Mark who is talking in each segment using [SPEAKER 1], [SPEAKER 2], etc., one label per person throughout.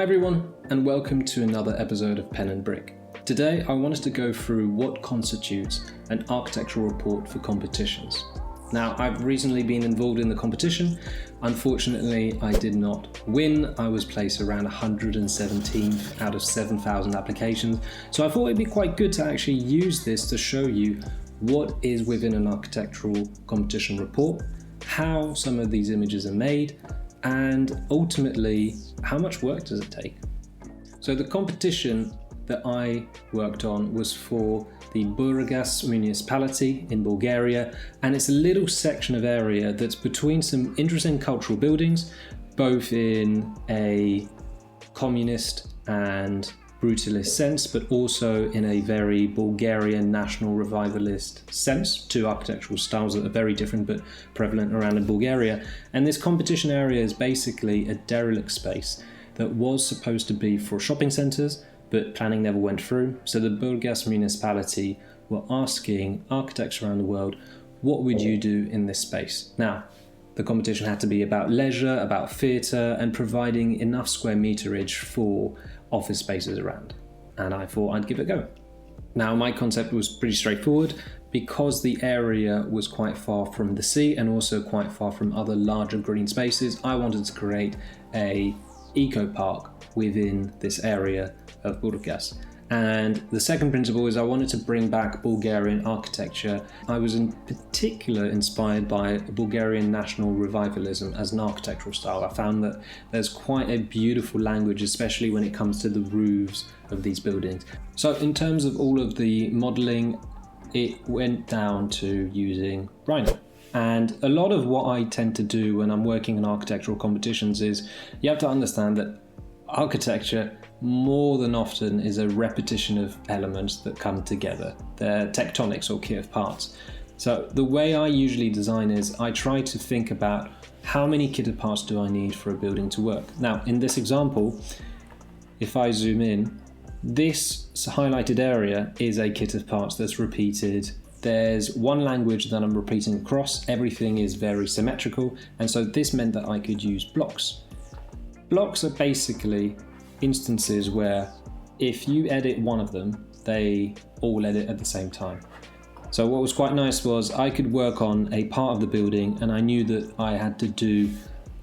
[SPEAKER 1] Hi everyone, and welcome to another episode of Pen and Brick. Today I wanted to go through what constitutes an architectural report for competitions. Now, I've recently been involved in the competition. Unfortunately, I did not win. I was placed around 117th out of 7,000 applications. So I thought it'd be quite good to actually use this to show you what is within an architectural competition report, how some of these images are made, and ultimately, how much work does it take? So the competition that I worked on was for the Burgas municipality in Bulgaria, and it's a little section of area that's between some interesting cultural buildings, both in a communist and brutalist sense, but also in a very Bulgarian national revivalist sense, two architectural styles that are very different but prevalent around in Bulgaria. And this competition area is basically a derelict space that was supposed to be for shopping centres, but planning never went through. So the Burgas municipality were asking architects around the world, what would you do in this space? Now, the competition had to be about leisure, about theatre, and providing enough square meterage for office spaces around. And I thought I'd give it a go. Now, my concept was pretty straightforward. Because the area was quite far from the sea and also quite far from other larger green spaces, I wanted to create a eco park within this area of Burgas. And the second principle is I wanted to bring back Bulgarian architecture. I was in particular inspired by Bulgarian national revivalism as an architectural style. I found that there's quite a beautiful language, especially when it comes to the roofs of these buildings. So in terms of all of the modeling, it went down to using Rhino. And a lot of what I tend to do when I'm working in architectural competitions is you have to understand that architecture more than often is a repetition of elements that come together. They're tectonics or key of parts. So the way I usually design is I try to think about how many kit of parts do I need for a building to work. Now, in this example, if I zoom in, this highlighted area is a kit of parts that's repeated. There's one language that I'm repeating across. Everything is very symmetrical. And so this meant that I could use blocks. Blocks are basically instances where if you edit one of them, they all edit at the same time. So what was quite nice was I could work on a part of the building and I knew that I had to do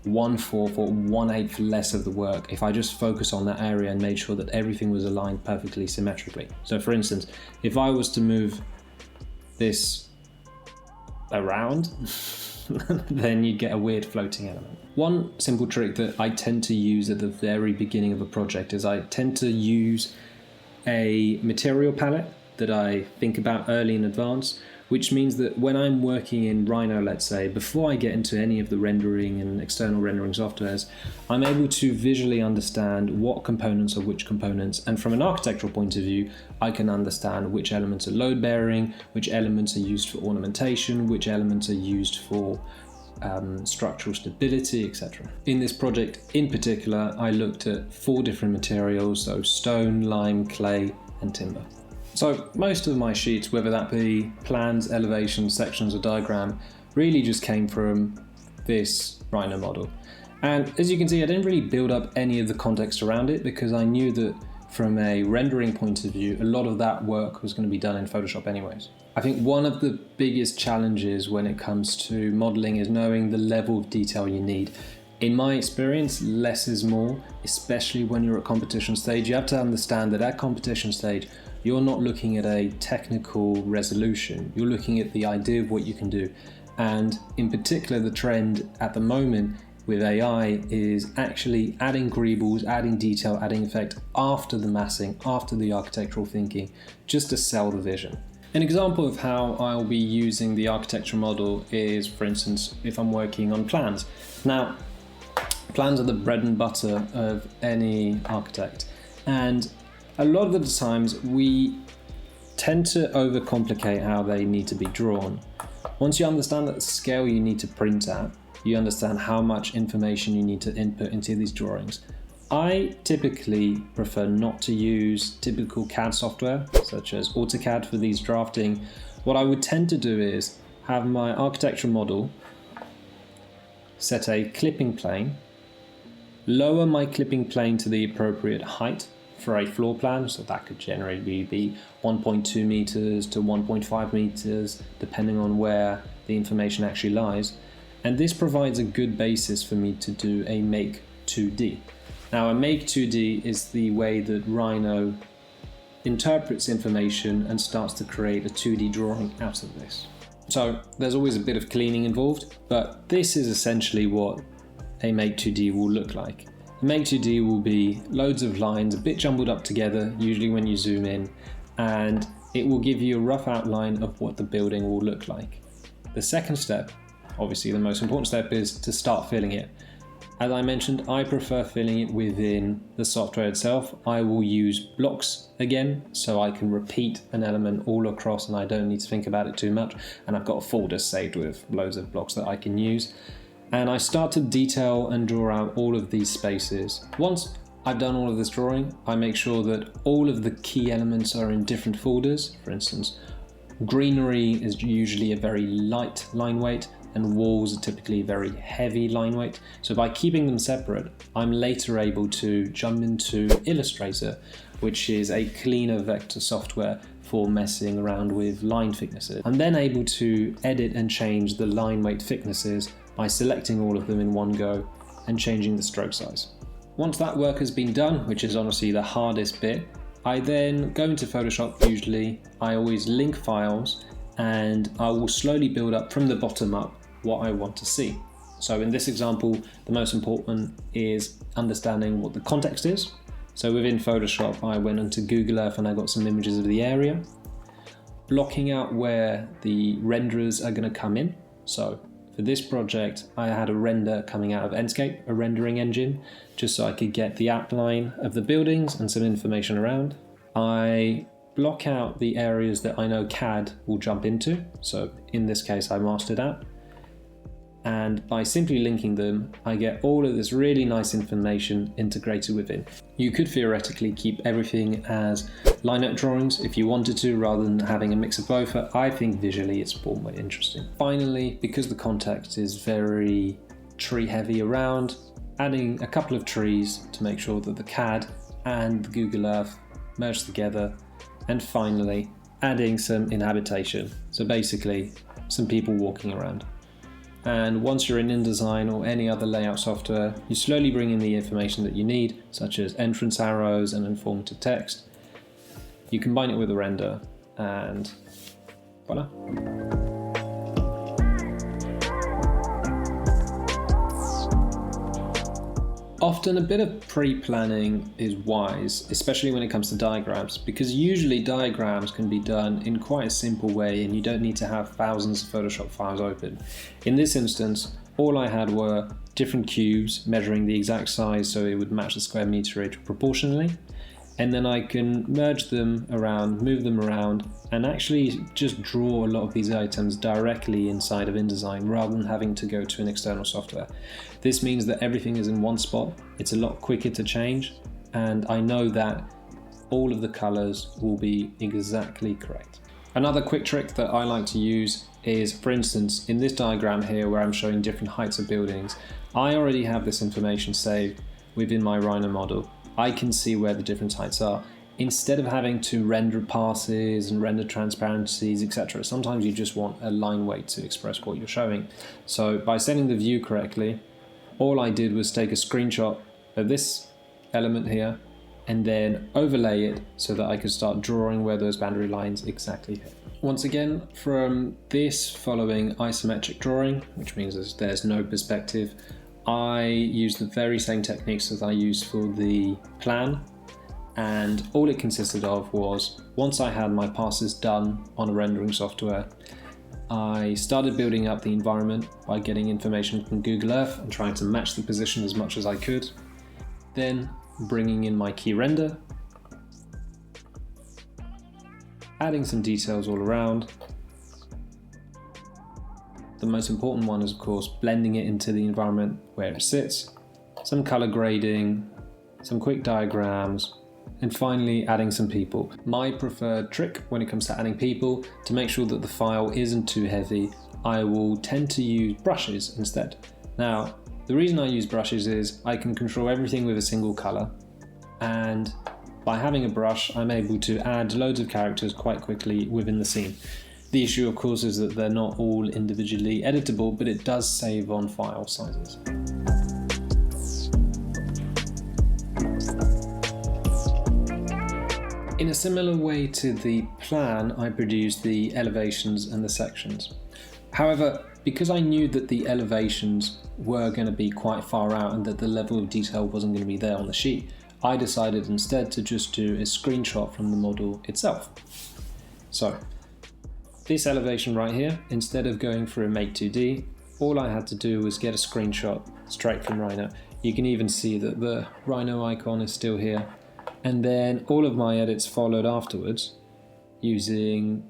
[SPEAKER 1] 1/4 or 1/8 less of the work if I just focus on that area and made sure that everything was aligned perfectly symmetrically. So for instance, if I was to move this around, then you'd get a weird floating element. One simple trick that I tend to use at the very beginning of a project is I tend to use a material palette that I think about early in advance, which means that when I'm working in Rhino, let's say, before I get into any of the rendering and external rendering softwares, I'm able to visually understand what components are which components. And from an architectural point of view, I can understand which elements are load bearing, which elements are used for ornamentation, which elements are used for structural stability, etc. In this project in particular, I looked at 4 different materials, so stone, lime, clay, and timber. So most of my sheets, whether that be plans, elevations, sections, or diagram, really just came from this Rhino model. And as you can see, I didn't really build up any of the context around it because I knew that from a rendering point of view, a lot of that work was going to be done in Photoshop anyways. I think one of the biggest challenges when it comes to modeling is knowing the level of detail you need. In my experience, less is more, especially when you're at competition stage. You have to understand that at competition stage, you're not looking at a technical resolution. You're looking at the idea of what you can do. And in particular, the trend at the moment with AI is actually adding greebles, adding detail, adding effect after the massing, after the architectural thinking, just to sell the vision. An example of how I'll be using the architecture model is, for instance, if I'm working on plans. Now, plans are the bread and butter of any architect. And a lot of the times we tend to overcomplicate how they need to be drawn. Once you understand the scale you need to print at, you understand how much information you need to input into these drawings. I typically prefer not to use typical CAD software, such as AutoCAD for these drafting. What I would tend to do is have my architectural model set a clipping plane lower my clipping plane to the appropriate height for a floor plan, so that could generally be 1.2 meters to 1.5 meters, depending on where the information actually lies. And this provides a good basis for me to do a Make 2D. Now, a Make 2D is the way that Rhino interprets information and starts to create a 2D drawing out of this. So there's always a bit of cleaning involved, but this is essentially what a Make 2D will look like. A Make 2D will be loads of lines, a bit jumbled up together, usually when you zoom in, and it will give you a rough outline of what the building will look like. The second step, obviously the most important step, is to start filling it. As I mentioned, I prefer filling it within the software itself. I will use blocks again, so I can repeat an element all across and I don't need to think about it too much. And I've got a folder saved with loads of blocks that I can use. And I start to detail and draw out all of these spaces. Once I've done all of this drawing, I make sure that all of the key elements are in different folders. For instance, greenery is usually a very light line weight, and walls are typically very heavy line weight. So by keeping them separate, I'm later able to jump into Illustrator, which is a cleaner vector software for messing around with line thicknesses. I'm then able to edit and change the line weight thicknesses by selecting all of them in one go and changing the stroke size. Once that work has been done, which is honestly the hardest bit, I then go into Photoshop. Usually I always link files and I will slowly build up from the bottom up what I want to see. So in this example, the most important is understanding what the context is. So within Photoshop, I went into Google Earth and I got some images of the area, blocking out where the renderers are going to come in. So for this project, I had a render coming out of Enscape, a rendering engine, just so I could get the outline of the buildings and some information around. I block out the areas that I know CAD will jump into. So in this case, I mastered out. And by simply linking them, I get all of this really nice information integrated within. You could theoretically keep everything as line-up drawings if you wanted to, rather than having a mix of both. But I think visually it's more interesting. Finally, because the context is very tree heavy around, adding a couple of trees to make sure that the CAD and the Google Earth merge together. And finally, adding some inhabitation. So basically, some people walking around. And once you're in InDesign or any other layout software, you slowly bring in the information that you need, such as entrance arrows and informative text. You combine it with a render and voila. Often a bit of pre-planning is wise, especially when it comes to diagrams, because usually diagrams can be done in quite a simple way and you don't need to have thousands of Photoshop files open. In this instance, all I had were different cubes measuring the exact size so it would match the square meterage proportionally. And then I can merge them around, move them around, and actually just draw a lot of these items directly inside of InDesign rather than having to go to an external software. This means that everything is in one spot. It's a lot quicker to change, and I know that all of the colors will be exactly correct. Another quick trick that I like to use is, for instance, in this diagram here where I'm showing different heights of buildings, I already have this information saved within my Rhino model. I can see where the different heights are. Instead of having to render passes and render transparencies, etc., sometimes you just want a line weight to express what you're showing. So by setting the view correctly, all I did was take a screenshot of this element here and then overlay it so that I could start drawing where those boundary lines exactly hit. Once again, from this following isometric drawing, which means there's no perspective, I used the very same techniques as I used for the plan, and all it consisted of was, once I had my passes done on a rendering software, I started building up the environment by getting information from Google Earth and trying to match the position as much as I could, then bringing in my key render, adding some details all around. The most important one is, of course, blending it into the environment where it sits, some color grading, some quick diagrams, and finally adding some people. My preferred trick when it comes to adding people, to make sure that the file isn't too heavy, I will tend to use brushes instead. Now, The reason I use brushes is I can control everything with a single color, and by having a brush I'm able to add loads of characters quite quickly within the scene. The issue of course is that they're not all individually editable, but it does save on file sizes. In a similar way to the plan, I produced the elevations and the sections. However, because I knew that the elevations were going to be quite far out and that the level of detail wasn't going to be there on the sheet, I decided instead to just do a screenshot from the model itself. So, this elevation right here, instead of going for a Make 2D, all I had to do was get a screenshot straight from Rhino. You can even see that the Rhino icon is still here. And then all of my edits followed afterwards using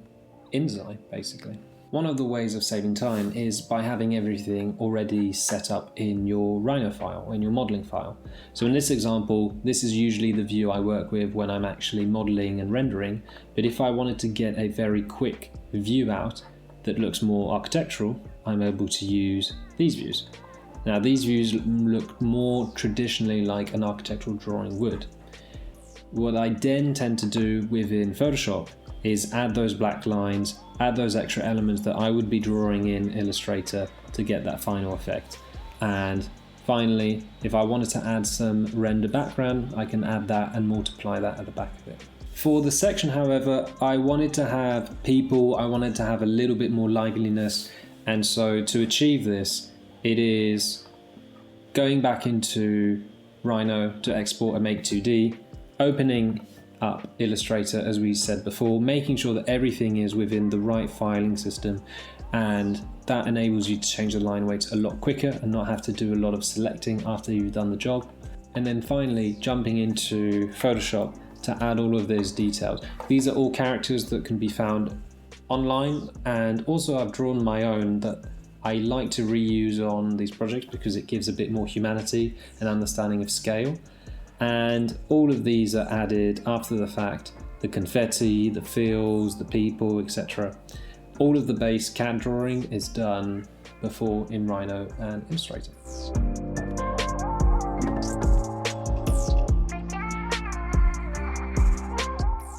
[SPEAKER 1] InDesign, basically. One of the ways of saving time is by having everything already set up in your Rhino file, in your modeling file. So in this example, this is usually the view I work with when I'm actually modeling and rendering, but if I wanted to get a very quick view out that looks more architectural, I'm able to use these views. Now these views look more traditionally like an architectural drawing would. What I then tend to do within Photoshop is add those black lines, add those extra elements that I would be drawing in Illustrator to get that final effect. And finally, if I wanted to add some render background, I can add that and multiply that at the back of it. For the section, however, I wanted to have people, I wanted to have a little bit more liveliness, and so to achieve this, it is going back into Rhino to export a Make 2D, opening up Illustrator as we said before, making sure that everything is within the right filing system, and that enables you to change the line weights a lot quicker and not have to do a lot of selecting after you've done the job. And then finally jumping into Photoshop to add all of those details. These are all characters that can be found online, and also I've drawn my own that I like to reuse on these projects because it gives a bit more humanity and understanding of scale. And all of these are added after the fact: the confetti, the feels, the people, etc. All of the base CAD drawing is done before in Rhino and Illustrator.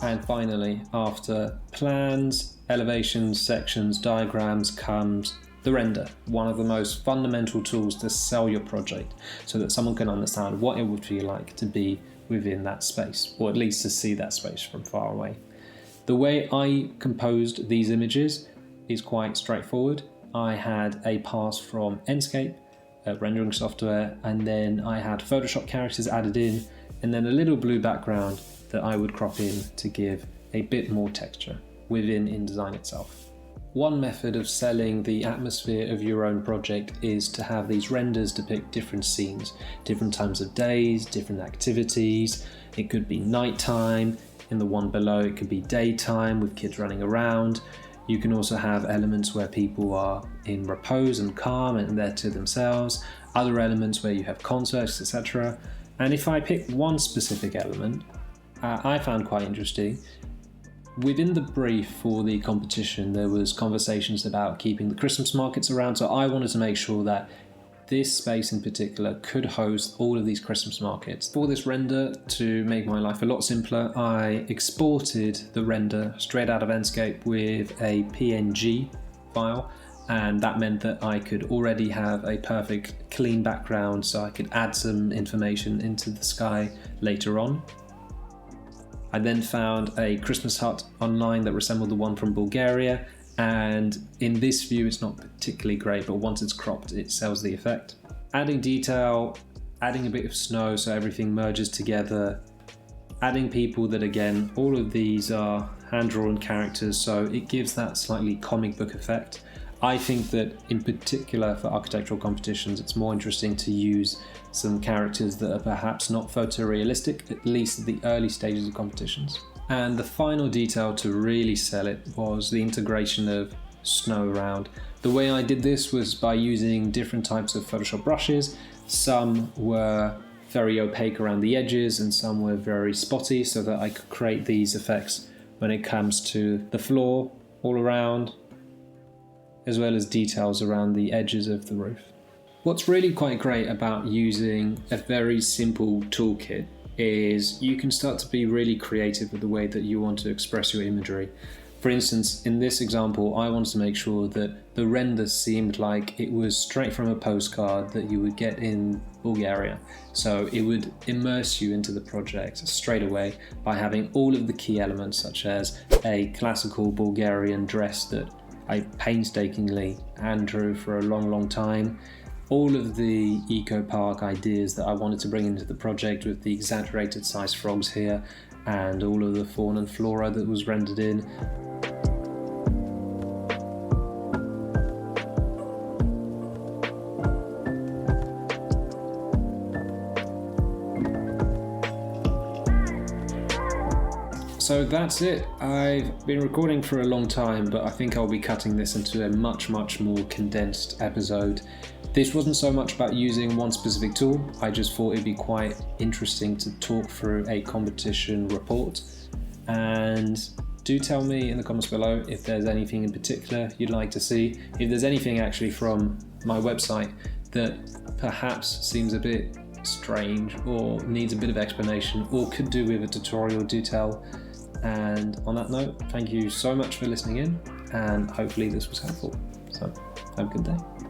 [SPEAKER 1] And finally, after plans, elevations, sections, diagrams, comes the render, one of the most fundamental tools to sell your project so that someone can understand what it would feel like to be within that space, or at least to see that space from far away. The way I composed these images is quite straightforward. I had a pass from Enscape, rendering software, and then I had Photoshop characters added in, and then a little blue background that I would crop in to give a bit more texture within InDesign itself. One method of selling the atmosphere of your own project is to have these renders depict different scenes, different times of days, different activities. It could be nighttime. In the one below, it could be daytime with kids running around. You can also have elements where people are in repose and calm and they're to themselves, other elements where you have concerts, etc. And if I pick one specific element, I found quite interesting. Within the brief for the competition, there was conversations about keeping the Christmas markets around, so I wanted to make sure that this space in particular could host all of these Christmas markets. For this render, to make my life a lot simpler, I exported the render straight out of Enscape with a PNG file, and that meant that I could already have a perfect clean background so I could add some information into the sky later on. I then found a Christmas hut online that resembled the one from Bulgaria, and in this view it's not particularly great, but once it's cropped it sells the effect. Adding detail, adding a bit of snow so everything merges together, adding people that again, all of these are hand-drawn characters, so it gives that slightly comic book effect. I think that in particular for architectural competitions it's more interesting to use some characters that are perhaps not photorealistic, at least at the early stages of competitions. And the final detail to really sell it was the integration of snow around. The way I did this was by using different types of Photoshop brushes. Some were very opaque around the edges and some were very spotty, so that I could create these effects when it comes to the floor all around, as well as details around the edges of the roof. What's really quite great about using a very simple toolkit is you can start to be really creative with the way that you want to express your imagery. For instance, in this example, I wanted to make sure that the render seemed like it was straight from a postcard that you would get in Bulgaria. So it would immerse you into the project straight away by having all of the key elements, such as a classical Bulgarian dress that I painstakingly hand drew for a long time, all of the eco-park ideas that I wanted to bring into the project with the exaggerated size frogs here, and all of the fauna and flora that was rendered in. So that's it. I've been recording for a long time, but I think I'll be cutting this into a much more condensed episode. This wasn't so much about using one specific tool. I just thought it'd be quite interesting to talk through a competition report. And do tell me in the comments below if there's anything in particular you'd like to see. If there's anything actually from my website that perhaps seems a bit strange or needs a bit of explanation or could do with a tutorial, do tell. And on that note, thank you so much for listening in, and hopefully this was helpful. So have a good day.